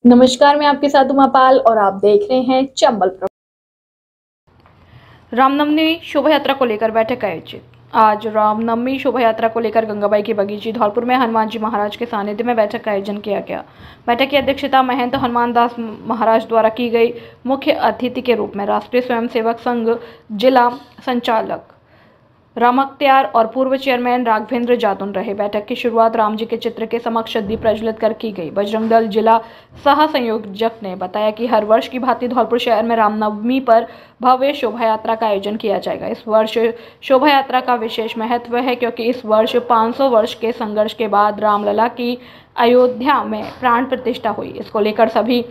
नमस्कार, मैं आपके साथ उमा पाल और आप देख रहे हैं चंबल प्रभात। रामनवमी शोभा यात्रा को लेकर बैठक आयोजित। आज रामनवमी शोभा यात्रा को लेकर गंगाबाई की बगीची धौलपुर में हनुमान जी महाराज के सानिध्य में बैठक का आयोजन किया गया। बैठक की अध्यक्षता महंत हनुमान दास महाराज द्वारा की गई। मुख्य अतिथि के रूप में राष्ट्रीय स्वयंसेवक संघ जिला संचालक रामख्तियार और पूर्व चेयरमैन राघवेंद्र जातुन रहे। बैठक की शुरुआत राम जी के चित्र के समक्ष दीप प्रज्वलित कर की गई। बजरंग दल जिला सह संयोजक ने बताया कि हर वर्ष की भांति धौलपुर शहर में रामनवमी पर भव्य शोभा यात्रा का आयोजन किया जाएगा। इस वर्ष शोभा यात्रा का विशेष महत्व है क्योंकि इस वर्ष 500 वर्ष के संघर्ष के बाद रामलला की अयोध्या में प्राण प्रतिष्ठा हुई। इसको लेकर सभी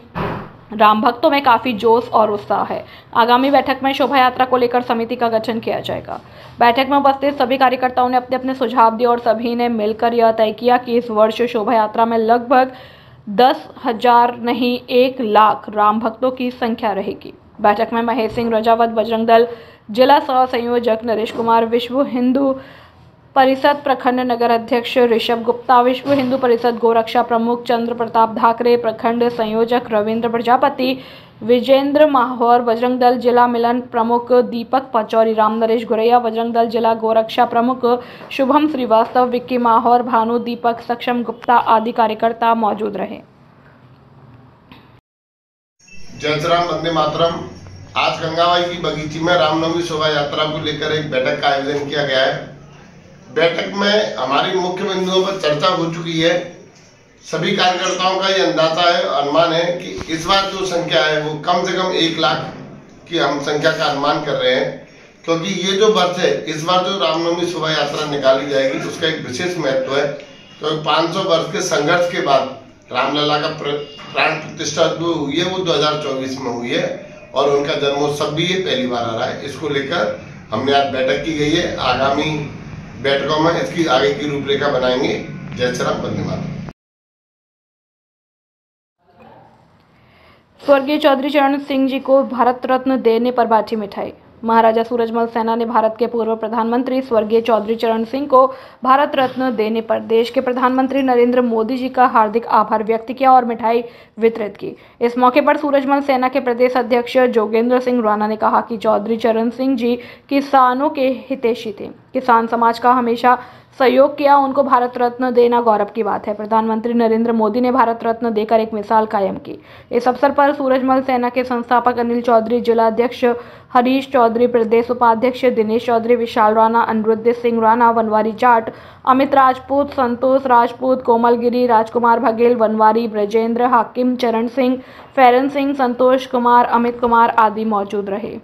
राम भक्तों में काफी जोश और उत्साह है। आगामी बैठक में शोभा यात्रा को लेकर समिति का गठन किया जाएगा। बैठक में उपस्थित सभी कार्यकर्ताओं ने अपने अपने सुझाव दिए और सभी ने मिलकर यह तय किया कि इस वर्ष शोभा यात्रा में लगभग 10,000 नहीं 1 लाख राम भक्तों की संख्या रहेगी। बैठक में महेश सिंह रजावत, बजरंग दल जिला सह संयोजक नरेश कुमार, विश्व हिंदू परिषद प्रखंड नगर अध्यक्ष ऋषभ गुप्ता, विश्व हिंदू परिषद गोरक्षा प्रमुख चंद्र प्रताप धाकरे, प्रखंड संयोजक रविंद्र प्रजापति, विजेंद्र माहौर, बजरंग दल जिला मिलन प्रमुख दीपक पचौरी, राम नरेश गुरैया, बजरंग दल जिला गोरक्षा प्रमुख शुभम श्रीवास्तव, विक्की माहौर, भानु, दीपक, सक्षम गुप्ता आदि कार्यकर्ता मौजूद रहे। जय श्री राम, वंदे मातरम। आज गंगाबाई की बगीची में रामनवमी शोभा यात्रा को लेकर एक बैठक का आयोजन किया गया है। बैठक में हमारी मुख्य बिंदुओं पर चर्चा हो चुकी है। सभी कार्यकर्ताओं का ये अंदाजा है, अनुमान है कि इस बार जो संख्या है वो कम से कम 1 लाख की हम संख्या का अनुमान कर रहे हैं, क्योंकि ये जो वर्ष है, इस बार जो रामनवमी शोभा यात्रा निकाली जाएगी उसका एक विशेष महत्व है, क्योंकि 500 वर्ष के संघर्ष के बाद रामलला का प्राण प्रतिष्ठा जो हुई है वो 2024 में हुई है और उनका जन्मोत्सव भी ये पहली बार आ रहा है। इसको लेकर हमने आज बैठक की गई है। आगामी बैठकों में इसकी आगे की रूपरेखा बनाएंगे। जय श्री राम, वंदे मातरम। स्वर्गीय चौधरी चरण सिंह जी को भारत रत्न देने पर बांटी मिठाई। महाराजा सूरजमल सेना ने भारत के पूर्व प्रधानमंत्री स्वर्गीय चौधरी चरण सिंह को भारत रत्न देने पर देश के प्रधानमंत्री नरेंद्र मोदी जी का हार्दिक आभार व्यक्त किया और मिठाई वितरित की। इस मौके पर सूरजमल सेना के प्रदेश अध्यक्ष जोगेंद्र सिंह राणा ने कहा कि चौधरी चरण सिंह जी किसानों के हितैषी थे, किसान समाज का हमेशा सहयोग किया, उनको भारत रत्न देना गौरव की बात है। प्रधानमंत्री नरेंद्र मोदी ने भारत रत्न देकर एक मिसाल कायम की। इस अवसर पर सूरजमल सेना के संस्थापक अनिल चौधरी, जिला अध्यक्ष हरीश चौधरी, प्रदेश उपाध्यक्ष दिनेश चौधरी, विशाल राणा, अनिरुद्ध सिंह राणा, वनवारी जाट, अमित राजपूत, संतोष राजपूत, कोमल गिरी, राजकुमार बघेल, वनवारी, ब्रजेंद्र, हाकिम, चरण सिंह, फैरन सिंह, संतोष कुमार, अमित कुमार आदि मौजूद रहे।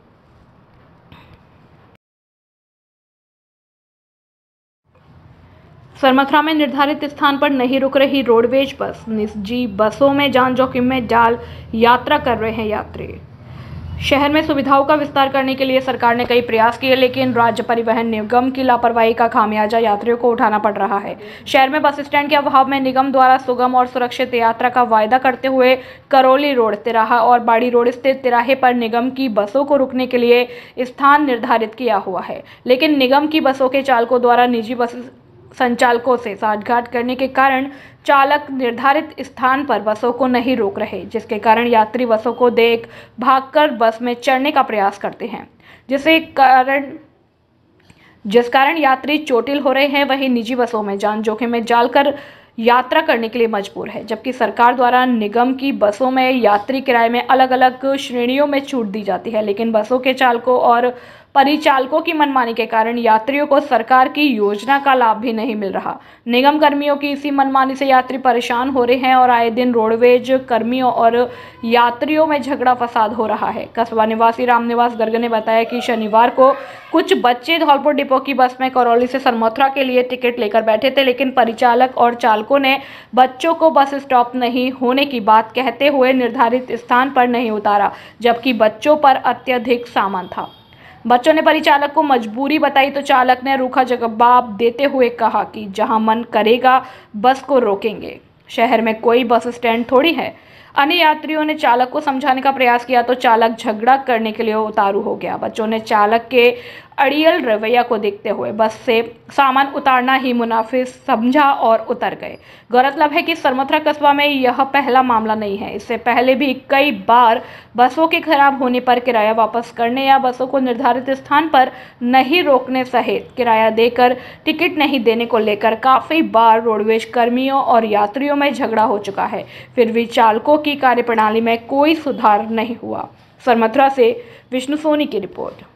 सरमथुरा में निर्धारित स्थान पर नहीं रुक रही रोडवेज बस, निजी बसों में जान जोखिम में डाल यात्रा कर रहे हैं यात्री। शहर में सुविधाओं का विस्तार करने के लिए सरकार ने कई प्रयास किए, लेकिन राज्य परिवहन निगम की लापरवाही का खामियाजा यात्रियों को उठाना पड़ रहा है। शहर में बस स्टैंड के अभाव में निगम द्वारा सुगम और सुरक्षित यात्रा का वायदा करते हुए करौली रोड, तिराहा और बाड़ी रोड स्थित तिराहे पर निगम की बसों को रुकने के लिए स्थान निर्धारित किया हुआ है, लेकिन निगम की बसों के चालकों द्वारा निजी बस संचालकों से साठगांठ करने के कारण चालक निर्धारित स्थान पर बसों को नहीं रोक रहे, जिसके कारण यात्री बसों को देख भागकर बस में चढ़ने का प्रयास करते हैं, जिस कारण यात्री चोटिल हो रहे हैं। वहीं निजी बसों में जान जोखिम में डालकर यात्रा करने के लिए मजबूर है, जबकि सरकार द्वारा निगम की बसों में यात्री किराए में अलग अलग श्रेणियों में छूट दी जाती है, लेकिन बसों के चालकों और परिचालकों की मनमानी के कारण यात्रियों को सरकार की योजना का लाभ भी नहीं मिल रहा। निगम कर्मियों की इसी मनमानी से यात्री परेशान हो रहे हैं और आए दिन रोडवेज कर्मियों और यात्रियों में झगड़ा फसाद हो रहा है। कस्बा निवासी रामनिवास गर्ग ने बताया कि शनिवार को कुछ बच्चे धौलपुर डिपो की बस में करौली से सरमथुरा के लिए टिकट लेकर बैठे थे, लेकिन परिचालक और चालकों ने बच्चों को बस स्टॉप नहीं होने की बात कहते हुए निर्धारित स्थान पर नहीं उतारा, जबकि बच्चों पर अत्यधिक सामान था। बच्चों ने परिचालक को मजबूरी बताई तो चालक ने रूखा जवाब देते हुए कहा कि जहां मन करेगा बस को रोकेंगे। शहर में कोई बस स्टैंड थोड़ी है। अन्य यात्रियों ने चालक को समझाने का प्रयास किया तो चालक झगड़ा करने के लिए उतारू हो गया। बच्चों ने चालक के अड़ियल रवैया को देखते हुए बस से सामान उतारना ही मुनाफिज समझा और उतर गए। गौरतलब है कि सरमथुरा कस्बा में यह पहला मामला नहीं है। इससे पहले भी कई बार बसों के खराब होने पर किराया वापस करने या बसों को निर्धारित स्थान पर नहीं रोकने सहित किराया देकर टिकट नहीं देने को लेकर काफी बार रोडवेज कर्मियों और यात्रियों में झगड़ा हो चुका है। फिर भी चालकों की कार्यप्रणाली में कोई सुधार नहीं हुआ। सरमथुरा से विष्णु सोनी की रिपोर्ट।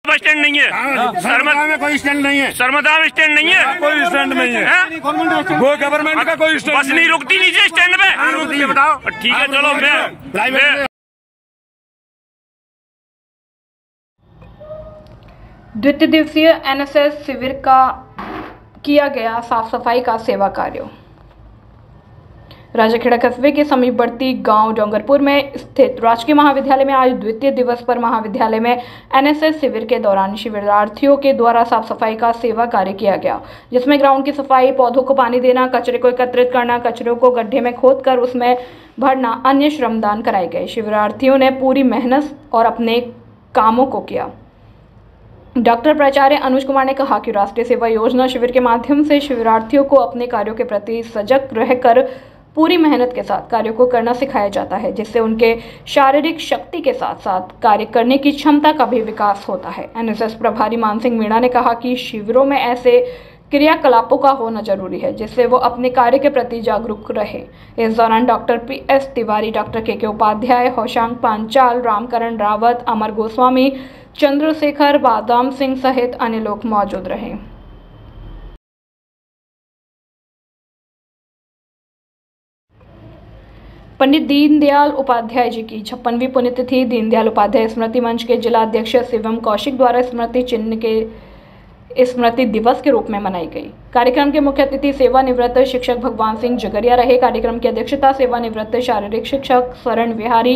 बस स्टैंड नहीं है, सरमथुरा में कोई स्टैंड नहीं है, सरमथुरा में स्टैंड नहीं है, कोई स्टैंड नहीं है, वो गवर्नमेंट का कोई स्टैंड बस नहीं रुकती नीचे स्टैंड पे। बताओ ठीक है, चलो मैं द्वितीय दिवसीय एनएसएस शिविर का किया गया साफ सफाई का सेवा कार्य। राजाखेड़ा कस्बे के समीपवर्ती गांव डोंगरपुर में स्थित राजकीय महाविद्यालय में आज द्वितीय दिवस पर महाविद्यालय में एनएसएस शिविर के दौरान शिविरार्थियों के द्वारा साफ सफाई का सेवा कार्य किया गया, जिसमें ग्राउंड की सफाई, पौधों को पानी देना, कचरे को एकत्रित करना, कचरे को गड्ढे में खोदकर उसमें भरना, अन्य श्रमदान कराए गए। शिविरार्थियों ने पूरी मेहनत और अपने कामों को किया। डॉक्टर प्राचार्य अनुज कुमार ने कहा कि राष्ट्रीय सेवा योजना शिविर के माध्यम से शिविरार्थियों को अपने कार्यों के प्रति सजग रहकर पूरी मेहनत के साथ कार्यों को करना सिखाया जाता है, जिससे उनके शारीरिक शक्ति के साथ साथ कार्य करने की क्षमता का भी विकास होता है। एनएसएस प्रभारी मान सिंह मीणा ने कहा कि शिविरों में ऐसे क्रियाकलापों का होना जरूरी है जिससे वो अपने कार्य के प्रति जागरूक रहे। इस दौरान डॉक्टर पीएस तिवारी, डॉक्टर के उपाध्याय, होशांग पांचाल, रामकरण रावत, अमर गोस्वामी, चंद्रशेखर बादाम सिंह सहित अन्य लोग मौजूद रहे। पंडित दीनदयाल उपाध्याय जी की 56वीं पुण्यतिथि दीनदयाल उपाध्याय स्मृति मंच के जिला अध्यक्ष शिवम कौशिक द्वारा स्मृति चिन्ह के स्मृति दिवस के रूप में मनाई गई। कार्यक्रम के मुख्य अतिथि सेवानिवृत्त शिक्षक भगवान सिंह जगरिया रहे। कार्यक्रम की अध्यक्षता सेवानिवृत्त शारीरिक शिक्षक शरण विहारी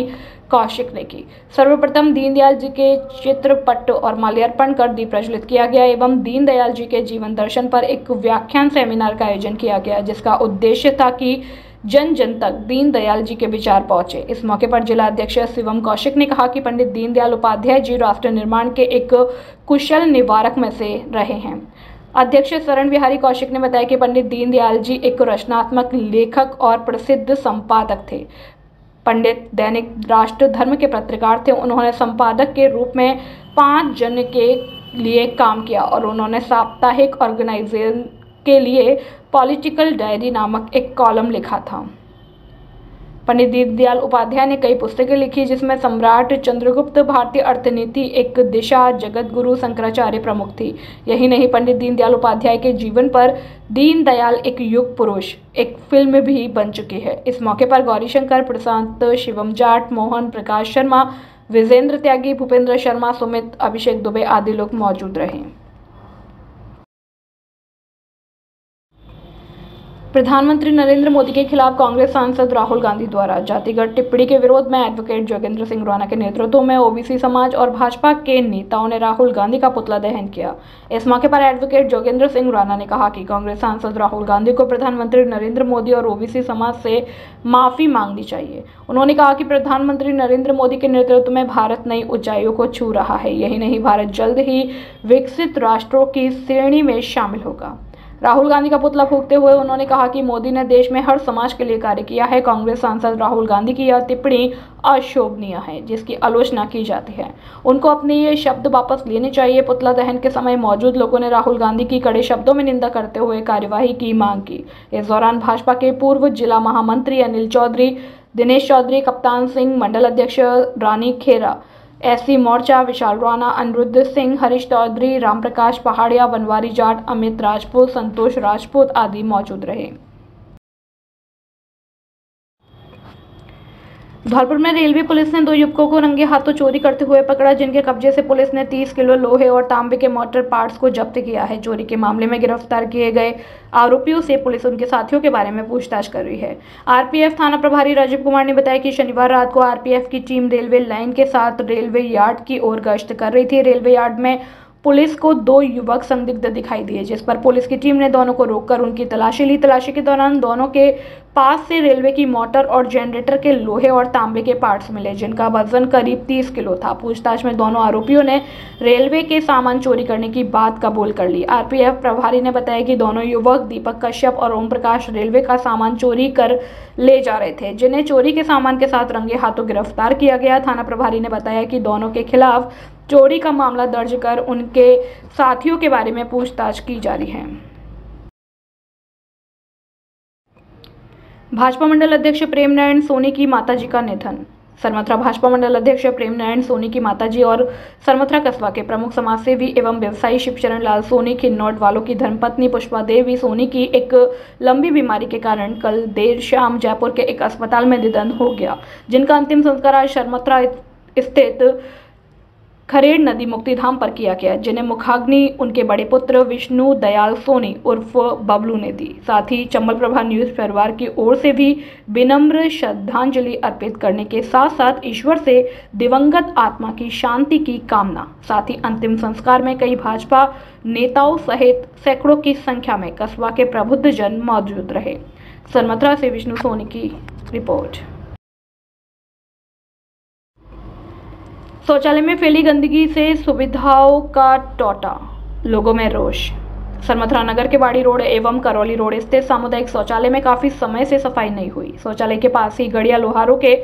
कौशिक ने की। सर्वप्रथम दीनदयाल जी के चित्रपट और माल्यार्पण कर दीप प्रज्वलित किया गया एवं दीनदयाल जी के जीवन दर्शन पर एक व्याख्यान सेमिनार का आयोजन किया गया, जिसका उद्देश्य था कि जन जन तक दीनदयाल जी के विचार पहुंचे। इस मौके पर जिला अध्यक्ष शिवम कौशिक ने कहा कि पंडित दीनदयाल उपाध्याय जी राष्ट्र निर्माण के एक कुशल निवारक में से रहे हैं। अध्यक्ष शरण विहारी कौशिक ने बताया कि पंडित दीनदयाल जी एक रचनात्मक लेखक और प्रसिद्ध संपादक थे। पंडित दैनिक राष्ट्र धर्म के पत्रकार थे। उन्होंने संपादक के रूप में 5 जन के लिए काम किया और उन्होंने साप्ताहिक ऑर्गेनाइजेशन के लिए पॉलिटिकल डायरी नामक एक कॉलम लिखा था। पंडित दीनदयाल उपाध्याय ने कई पुस्तकें लिखी, जिसमें सम्राट चंद्रगुप्त, भारतीय अर्थनीति, एक दिशा, जगत गुरु, शंकराचार्य प्रमुख थी। यही नहीं, पंडित दीनदयाल उपाध्याय के जीवन पर दीनदयाल एक युग पुरुष एक फिल्म भी बन चुकी है। इस मौके पर गौरीशंकर, प्रशांत, शिवम जाट, मोहन, प्रकाश शर्मा, विजेंद्र त्यागी, भूपेंद्र शर्मा, सुमित, अभिषेक दुबे आदि लोग मौजूद रहे। प्रधानमंत्री नरेंद्र मोदी के खिलाफ कांग्रेस सांसद राहुल गांधी द्वारा जातिगत टिप्पणी के विरोध में एडवोकेट जोगेंद्र सिंह राणा के नेतृत्व में ओबीसी समाज और भाजपा के नेताओं ने राहुल गांधी का पुतला दहन किया। इस मौके पर एडवोकेट जोगेंद्र सिंह राणा ने कहा कि कांग्रेस सांसद राहुल गांधी को प्रधानमंत्री नरेंद्र मोदी और ओबीसी समाज से माफी मांगनी चाहिए। उन्होंने कहा कि प्रधानमंत्री नरेंद्र मोदी के नेतृत्व में भारत नई ऊंचाइयों को छू रहा है। यही नहीं, भारत जल्द ही विकसित राष्ट्रों की श्रेणी में शामिल होगा। राहुल गांधी का पुतला फूंकते हुए उन्होंने कहा कि मोदी ने देश में हर समाज के लिए कार्य किया है। कांग्रेस सांसद राहुल गांधी की यह टिप्पणी अशोभनीय है, जिसकी आलोचना की जाती है। उनको अपने ये शब्द वापस लेने चाहिए। पुतला दहन के समय मौजूद लोगों ने राहुल गांधी की कड़े शब्दों में निंदा करते हुए कार्यवाही की मांग की। इस दौरान भाजपा के पूर्व जिला महामंत्री अनिल चौधरी, दिनेश चौधरी, कप्तान सिंह, मंडल अध्यक्ष रानी खेरा, एससी मोर्चा विशाल राणा, अनिरुद्ध सिंह, हरीश चौधरी, रामप्रकाश पहाड़िया, बनवारी जाट, अमित राजपूत, संतोष राजपूत आदि मौजूद रहे। धौलपुर में रेलवे पुलिस ने 2 युवकों को रंगे हाथों चोरी करते हुए पकड़ा, जिनके कब्जे से पुलिस ने 30 किलो लोहे और तांबे के मोटर पार्ट्स को जब्त किया है। चोरी के मामले में गिरफ्तार किए गए आरोपियों से पुलिस उनके साथियों के बारे में पूछताछ कर रही है। आरपीएफ थाना प्रभारी राजीव कुमार ने बताया कि शनिवार रात को आरपीएफ की टीम रेलवे लाइन के साथ रेलवे यार्ड की ओर गश्त कर रही थी। रेलवे यार्ड में पुलिस को 2 युवक संदिग्ध दिखाई दिए, जिस पर पुलिस की टीम ने दोनों को रोककर उनकी तलाशी ली। तलाशी के दौरान दोनों के पास से रेलवे की मोटर और जनरेटर के लोहे और तांबे के पार्ट्स मिले, जिनका वजन करीब 30 किलो था। पूछताछ में दोनों आरोपियों ने रेलवे के सामान चोरी करने की बात कबूल कर ली। आरपीएफ प्रभारी ने बताया कि दोनों युवक दीपक कश्यप और ओम प्रकाश रेलवे का सामान चोरी कर ले जा रहे थे, जिन्हें चोरी के सामान के साथ रंगे हाथों गिरफ्तार किया गया। थाना प्रभारी ने बताया कि दोनों के खिलाफ चोरी का मामला दर्ज कर उनके साथियों के बारे में पूछताछ की जा रही है। भाजपा मंडल अध्यक्ष प्रेम नारायण सोनी की माताजी का निधन। सरमथरा भाजपा मंडल अध्यक्ष प्रेम नारायण सोनी की माताजी और सरमथरा कस्बा के प्रमुख समाजसेवी एवं व्यवसायी शिवचरण लाल सोनी खिन्नौट वालों की धर्मपत्नी पुष्पा देवी सोनी की एक लंबी बीमारी के कारण कल देर शाम जयपुर के एक अस्पताल में निधन हो गया, जिनका अंतिम संस्कार आज सरमथरा स्थित खरेड़ नदी मुक्तिधाम पर किया गया, जिन्हें मुखाग्नि उनके बड़े पुत्र विष्णु दयाल सोनी उर्फ बबलू ने दी। साथ ही चंबल प्रभा न्यूज परिवार की ओर से भी विनम्र श्रद्धांजलि अर्पित करने के साथ साथ ईश्वर से दिवंगत आत्मा की शांति की कामना। साथ ही अंतिम संस्कार में कई भाजपा नेताओं सहित सैकड़ों की संख्या में कस्बा के प्रबुद्ध जन मौजूद रहे। सरमथरा से विष्णु सोनी की रिपोर्ट। शौचालय में फैली गंदगी से सुविधाओं का टोटा, लोगों में रोष। सरमथरा नगर के बाड़ी रोड एवं करौली रोड स्थित सामुदायिक शौचालय में काफी समय से सफाई नहीं हुई। शौचालय के पास ही गड़िया लोहारों के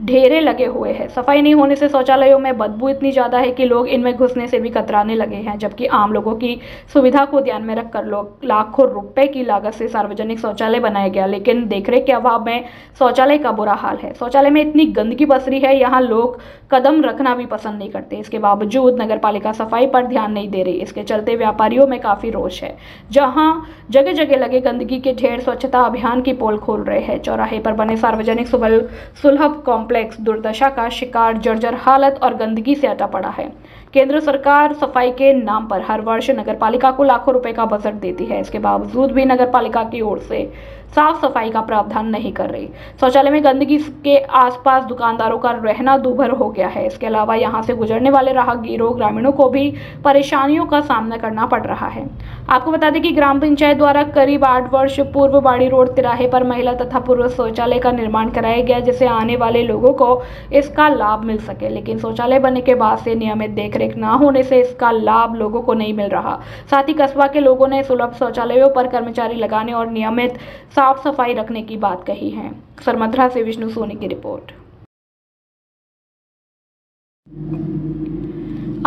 ढेरे लगे हुए हैं। सफाई नहीं होने से शौचालयों में बदबू इतनी ज्यादा है कि लोग इनमें घुसने से भी कतराने लगे हैं, जबकि आम लोगों की सुविधा को ध्यान में रखकर लोग लाखों रुपए की लागत से सार्वजनिक शौचालय बनाया गया, लेकिन देखरेख के अभाव में शौचालय का बुरा हाल है। शौचालय में इतनी गंदगी पसरी है, यहाँ लोग कदम रखना भी पसंद नहीं करते। इसके बावजूद नगरपालिका सफाई पर ध्यान नहीं दे रही। इसके चलते व्यापारियों में काफी रोष है, जहां जगह जगह लगे गंदगी के ढेर स्वच्छता अभियान की पोल खोल रहे हैं। चौराहे पर बने सार्वजनिक सुलभ कॉम्प्लेक्स दुर्दशा का शिकार, जर्जर हालत और गंदगी से अटा पड़ा है। केंद्र सरकार सफाई के नाम पर हर वर्ष नगरपालिका को लाखों रुपए का बजट देती है। इसके बावजूद भी नगरपालिका की ओर से साफ सफाई का प्रावधान नहीं कर रही। शौचालय में गंदगी के आसपास दुकानदारों का रहना दूभर हो गया है। इसके अलावा यहां से गुजरने वाले राहगीरों, ग्रामीणों को भी परेशानियों का सामना करना पड़ रहा है। आपको बता दें कि ग्राम पंचायत द्वारा करीब 8 वर्ष पूर्व बाड़ी रोड तिराहे पर महिला तथा पुरुष शौचालय का निर्माण कराया गया, जिससे आने वाले लोगों को इसका लाभ मिल सके, लेकिन शौचालय बनने के बाद से नियमित देखरेख न होने से इसका लाभ लोगों को नहीं मिल रहा। साथ ही कस्बा के लोगों ने सुलभ शौचालयों पर कर्मचारी लगाने और नियमित साफ सफाई रखने की बात कही है। सरमथरा से विष्णु सोनी की रिपोर्ट।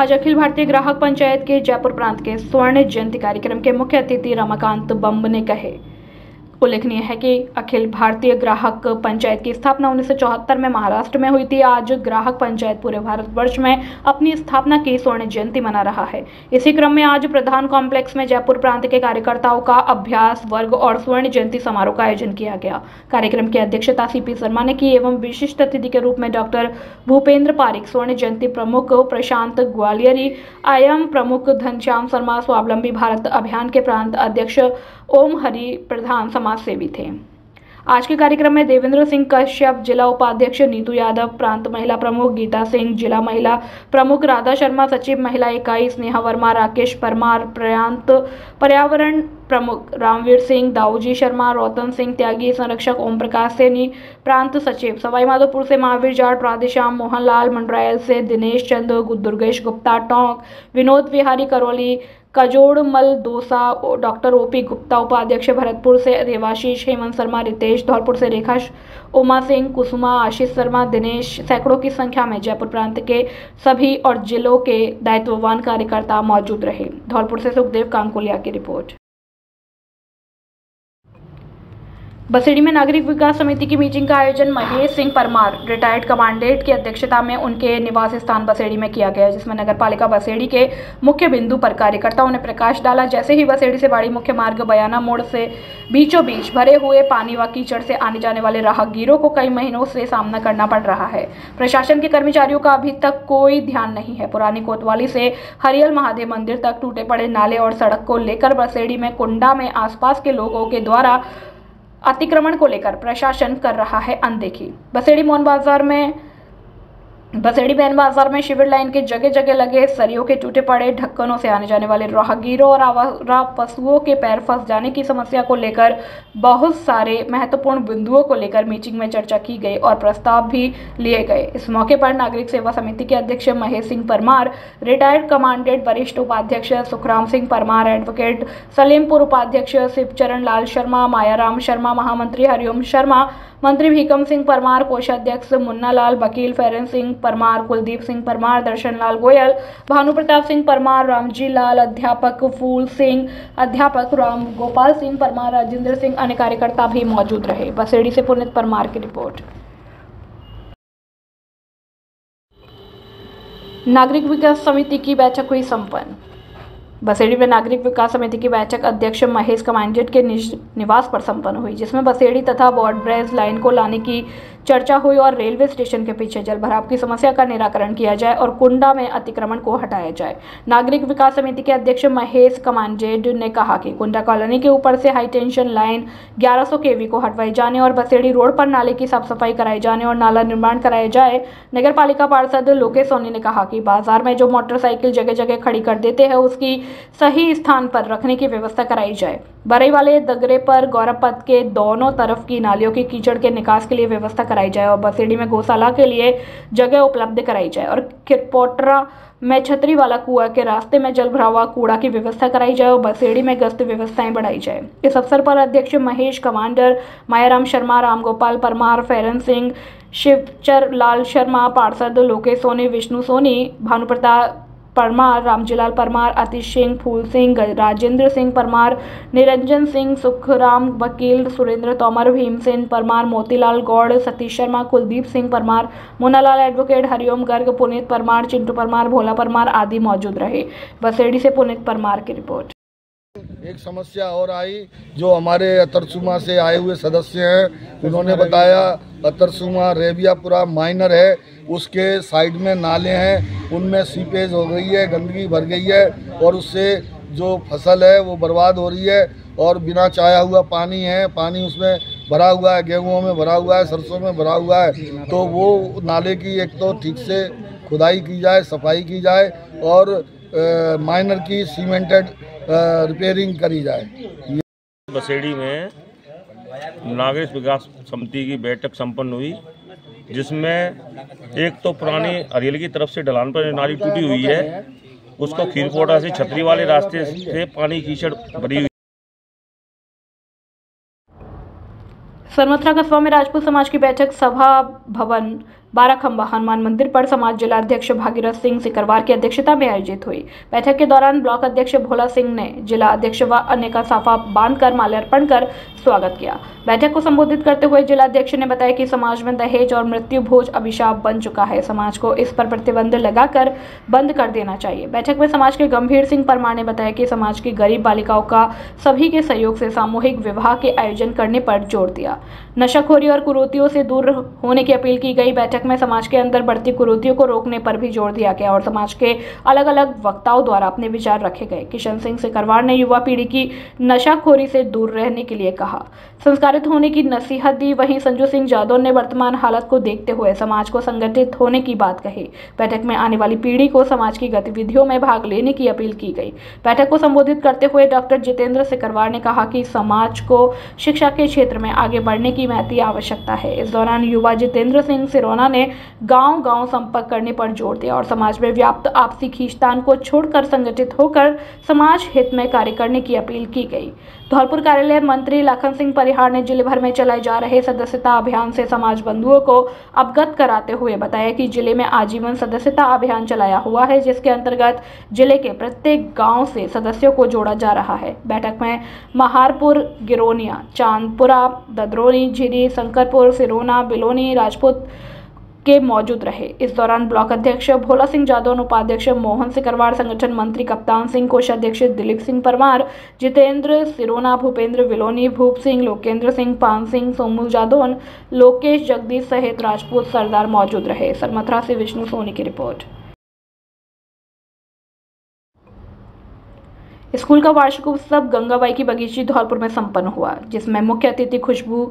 आज अखिल भारतीय ग्राहक पंचायत के जयपुर प्रांत के स्वर्ण जयंती कार्यक्रम के मुख्य अतिथि रमाकांत बम्ब ने कहे। उल्लेखनीय है कि अखिल भारतीय ग्राहक पंचायत की स्थापना 1974 में महाराष्ट्र में हुई थी। आज ग्राहक पंचायत पूरे भारतवर्ष में अपनी स्थापना की स्वर्ण जयंती मना रहा है। इसी क्रम में आज प्रधान कॉम्प्लेक्स में जयपुर प्रांत के कार्यकर्ताओं का अभ्यास वर्ग और स्वर्ण जयंती समारोह का आयोजन किया गया। कार्यक्रम की अध्यक्षता सीपी शर्मा ने की एवं विशिष्ट अतिथि के रूप में डॉक्टर भूपेंद्र पारिक, स्वर्ण जयंती प्रमुख प्रशांत ग्वालियरी, आईएम प्रमुख घनश्याम शर्मा, स्वावलंबी भारत अभियान के प्रांत अध्यक्ष ओम हरि प्रधान समाज सेवी थे। आज के कार्यक्रम में देवेंद्र सिंह कश्यप, जिला उपाध्यक्ष नीतू यादव, प्रांत महिला प्रमुख गीता सिंह, जिला महिला प्रमुख राधा शर्मा, सचिव महिला इकाई स्नेहा वर्मा, राकेश परमार, प्रांत पर्यावरण प्रमुख रामवीर सिंह, दाऊजी शर्मा, रोतन सिंह त्यागी, संरक्षक ओम प्रकाश सैनी, प्रांत सचिव सवाईमाधोपुर से महावीर जाट, राधेश्याम मोहनलाल, मंडरायल से दिनेश चंद, दुर्गेश गुप्ता, टोंक, विनोद विहारी करौली, कजोड़मल दोसा, डॉक्टर ओपी गुप्ता, उपाध्यक्ष भरतपुर से देवाशीष, हेमंत शर्मा, रितेश, धौलपुर से रेखा, उमा सिंह, कुसुमा, आशीष शर्मा, दिनेश, सैकड़ों की संख्या में जयपुर प्रांत के सभी और जिलों के दायित्ववान कार्यकर्ता मौजूद रहे। धौलपुर से सुखदेव कांकोलिया की रिपोर्ट। बसेड़ी में नागरिक विकास समिति की मीटिंग का आयोजन महेश सिंह परमार, रिटायर्ड कमांडेंट की अध्यक्षता में उनके निवास स्थान बसेड़ी में किया गया, जिसमें नगरपालिका बसेड़ी के मुख्य बिंदु पर कार्यकर्ताओं ने प्रकाश डाला। जैसे ही बसेड़ी से बाड़ी मुख्य मार्ग बयाना मोड़ से बीचों बीच भरे हुए पानी व कीचड़ से आने जाने वाले राहगीरों को कई महीनों से सामना करना पड़ रहा है। प्रशासन के कर्मचारियों का अभी तक कोई ध्यान नहीं है। पुरानी कोतवाली से हरियल महादेव मंदिर तक टूटे पड़े नाले और सड़क को लेकर बसेड़ी में कुंडा में आसपास के लोगों के द्वारा अतिक्रमण को लेकर प्रशासन कर रहा है अनदेखी। बसेड़ी मोहन बाजार में बसेड़ी बैन बाजार में शिविर लाइन के जगह जगह लगे सरियों के टूटे पड़े ढक्कनों से आने जाने वाले राहगीरों और आवारा पशुओं के पैर फंस जाने की समस्या को लेकर बहुत सारे महत्वपूर्ण बिंदुओं को लेकर मीटिंग में चर्चा की गई और प्रस्ताव भी लिए गए। इस मौके पर नागरिक सेवा समिति के अध्यक्ष महेश सिंह परमार, रिटायर्ड कमांडेंट वरिष्ठ उपाध्यक्ष सुखराम सिंह परमार, एडवोकेट सलीमपुर उपाध्यक्ष शिवचरण लाल शर्मा, मायाराम शर्मा, महामंत्री हरिओम शर्मा, मंत्री भीकम सिंह परमार, कोषाध्यक्ष मुन्ना लाल, वकील फेरन सिंह परमार, कुलदीप सिंह परमार, दर्शन लाल गोयल, भानु प्रताप सिंह परमार, रामजी लाल, अध्यापक फूल सिंह, अध्यापक राम गोपाल सिंह परमार, राजेंद्र सिंह, अन्य कार्यकर्ता भी मौजूद रहे। बसेड़ी से पुनीत परमार की रिपोर्ट। नागरिक विकास समिति की बैठक हुई संपन्न। बसेड़ी में नागरिक विकास समिति की बैठक अध्यक्ष महेश कमांडेंट के निवास पर संपन्न हुई, जिसमें बसेड़ी तथा ब्रॉडब्रेज लाइन को लाने की चर्चा हुई और रेलवे स्टेशन के पीछे जल भराव की समस्या का निराकरण किया जाए और कुंडा में अतिक्रमण को हटाया जाए। नागरिक विकास समिति के अध्यक्ष महेश कमांडेंट ने कहा कि कुंडा कॉलोनी के ऊपर से हाई टेंशन लाइन 1100 kV को हटवाई जाने और बसेड़ी रोड पर नाले की साफ सफाई कराई जाने और नाला निर्माण कराया जाए। नगर पालिका पार्षद लोकेश सोनी ने कहा कि बाजार में जो मोटरसाइकिल जगह जगह खड़ी कर देते हैं उसकी सही स्थान पर रखने की व्यवस्था कराई जाए। बरई वाले दगरे पर गौरव पथ के दोनों तरफ की नालियों की कीचड़ के निकास के लिए व्यवस्था कराई जाए और बसेड़ी में गौशाला के लिए जगह उपलब्ध कराई जाए और खिरपोटरा में छतरी वाला कुआं के रास्ते में जल भरा हुआ कूड़ा की व्यवस्था कराई जाए और बसेड़ी में गश्त व्यवस्थाएं बढ़ाई जाए। इस अवसर पर अध्यक्ष महेश कमांडर, मायाराम शर्मा, राम गोपाल परमार, फेरन सिंह, शिवचर लाल शर्मा, पार्षद लोकेश सोनी, विष्णु सोनी, भानु प्रताप परमार, रामजीलाल परमार, आतिश सिंह, फूल सिंह, राजेंद्र सिंह परमार, निरंजन सिंह, सुखराम, वकील सुरेंद्र तोमर, भीमसेन परमार, मोतीलाल गौड़, सतीश शर्मा, कुलदीप सिंह परमार, मुन्नालाल, एडवोकेट हरिओम गर्ग, पुनीत परमार, चिंटू परमार, भोला परमार आदि मौजूद रहे। बसेड़ी से पुनीत परमार की रिपोर्ट। एक समस्या और आई जो हमारे अतरसुमा से आए हुए सदस्य हैं, उन्होंने बताया अतरसुमा रेबियापुरा माइनर है, उसके साइड में नाले हैं, उनमें सीपेज हो गई है, गंदगी भर गई है और उससे जो फसल है वो बर्बाद हो रही है और बिना चाया हुआ पानी है, पानी उसमें भरा हुआ है, गेहूँ में भरा हुआ है, सरसों में भरा हुआ है। तो वो नाले की एक तो ठीक से खुदाई की जाए, सफाई की जाए और माइनर की सीमेंटेड रिपेयरिंग करी जाए। बसेड़ी में नागरिक विकास समिति की बैठक संपन्न हुई, जिसमें एक तो पुरानी हरियल की तरफ से ढलान पर नाली टूटी हुई है, उसको खीरपोटा से छतरी वाले रास्ते से पानी कीचड़ भरी हुई। सरमथरा कस्बा में राजपूत समाज की बैठक सभा भवन 12 खंबा हनुमान मंदिर पर समाज जिला अध्यक्ष भागीरथ सिंह सिकरवार की अध्यक्षता में आयोजित हुई। बैठक के दौरान ब्लॉक अध्यक्ष भोला सिंह ने जिला अध्यक्ष व अन्य का साफा बांधकर माल्यार्पण कर स्वागत किया। बैठक को संबोधित करते हुए जिला अध्यक्ष ने बताया कि समाज में दहेज और मृत्यु भोज अभिशाप बन चुका है, समाज को इस पर प्रतिबंध लगाकर बंद कर देना चाहिए। बैठक में समाज के गंभीर सिंह परमार ने बताया कि समाज की गरीब बालिकाओं का सभी के सहयोग से सामूहिक विवाह के आयोजन करने पर जोर दिया। नशाखोरी और कुरीतियों से दूर होने की अपील की गई। बैठक में समाज के अंदर बढ़ती कुरीतियों को रोकने पर भी जोर दिया गया और समाज के अलग अलग वक्ताओं द्वारा अपने विचार रखे गए। किशन सिंह सिकरवार ने युवा पीढ़ी की नशाखोरी से दूर रहने के लिए कहा, संस्कारित होने की नसीहत दी। वहीं संजू सिंह जादौन ने वर्तमान हालत को देखते हुए समाज को संगठित होने की बात कही। बैठक में आने वाली पीढ़ी को समाज की गतिविधियों में भाग लेने की अपील की गई। बैठक को संबोधित करते हुए डॉक्टर जितेंद्र सिकरवार ने कहा कि समाज को शिक्षा के क्षेत्र में आगे बढ़ने की महती आवश्यकता है। इस दौरान युवा जितेंद्र सिंह सिरोना ने गांव-गांव संपर्क करने पर जोर दिया और समाज में व्याप्त आपसी खींचतान को छोड़कर संगठित होकर समाज हित में कार्य करने की अपील की गई। धौलपुर कार्यालय मंत्री लखन सिंह परिहार ने जिले भर में चलाए जा रहे सदस्यता अभियान से समाज बंधुओं को अवगत कराते हुए बताया कि जिले में आजीवन सदस्यता अभियान चलाया हुआ है, जिसके अंतर्गत जिले के प्रत्येक गांव से सदस्यों को जोड़ा जा रहा है। बैठक में महारपुर, गिरोनिया, चांदपुरा, ददरोनी, झिरी, शंकरपुर, सिरोना, बिलोनी, राजपूत के मौजूद रहे। इस दौरान ब्लॉक अध्यक्ष भोला सिंह जादौन, उपाध्यक्ष मोहन सिकरवार, संगठन मंत्री कप्तान सिंह, कोषाध्यक्ष दिलीप सिंह परमार, जितेंद्र सिरोना, भूपेंद्र विलोनी, भूप सिंह, लोकेंद्र सिंह, पान सिंह, सोमू जादौन, लोकेश जगदीश सहित राजपूत सरदार मौजूद रहे। सरमथरा से विष्णु सोनी की रिपोर्ट। स्कूल का वार्षिक उत्सव गंगाबाई की बगीची धौलपुर में संपन्न हुआ, जिसमें मुख्य अतिथि खुशबू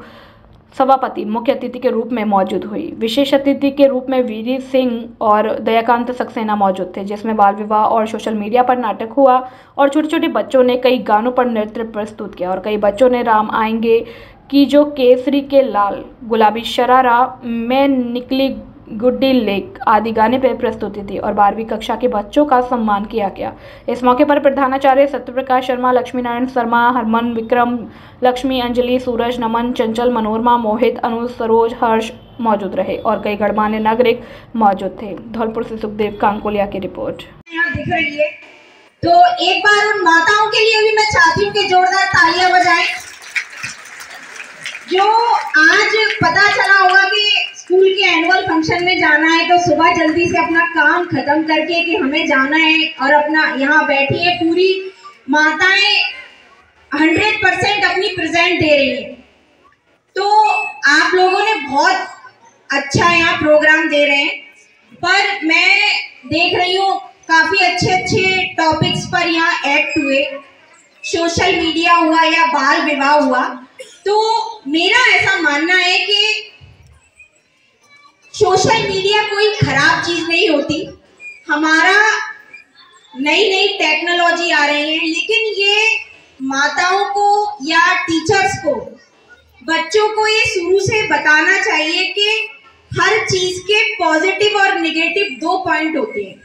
सभापति मुख्य अतिथि के रूप में मौजूद हुई। विशेष अतिथि के रूप में वीरी सिंह और दयाकांत सक्सेना मौजूद थे, जिसमें बाल विवाह और सोशल मीडिया पर नाटक हुआ और छोटे छोटे बच्चों ने कई गानों पर नृत्य प्रस्तुत किया और कई बच्चों ने राम आएंगे की जो केसरी के लाल, गुलाबी शरारा, मैं निकली गुड्डी लेक आदि गाने पर प्रस्तुति थी और 12वीं कक्षा के बच्चों का सम्मान किया गया। इस मौके पर प्रधानाचार्य सत्यप्रकाश शर्मा, लक्ष्मी नारायण शर्मा, हरमन, विक्रम, लक्ष्मी, अंजलि, सूरज, नमन, चंचल, मनोरमा, मोहित, अनुज, सरोज, हर्ष मौजूद रहे और कई गणमान्य नागरिक मौजूद थे। धौलपुर से सुखदेव कांकोलिया की रिपोर्ट। यहाँ दिख रही है तो एक बार उन माताओं के लिए भी मैं चाहती हूँ कि जोरदार तालियां बजाएं, जो आज पता चला होगा कि स्कूल के एनुअल फंक्शन में जाना है तो सुबह जल्दी से अपना काम खत्म करके कि हमें जाना है और अपना यहाँ बैठी है पूरी माताएं 100% अपनी प्रेजेंट दे रही है। तो आप लोगों ने बहुत अच्छा यहाँ प्रोग्राम दे रहे हैं, पर मैं देख रही हूँ काफी अच्छे टॉपिक्स पर यहाँ एक्ट हुए, सोशल मीडिया हुआ या बाल विवाह हुआ। तो मेरा ऐसा मानना है कि सोशल मीडिया कोई खराब चीज नहीं होती। हमारा नई टेक्नोलॉजी आ रही है, लेकिन ये माताओं को या टीचर्स को, बच्चों को ये शुरू से बताना चाहिए कि हर चीज के पॉजिटिव और नेगेटिव 2 पॉइंट होते हैं।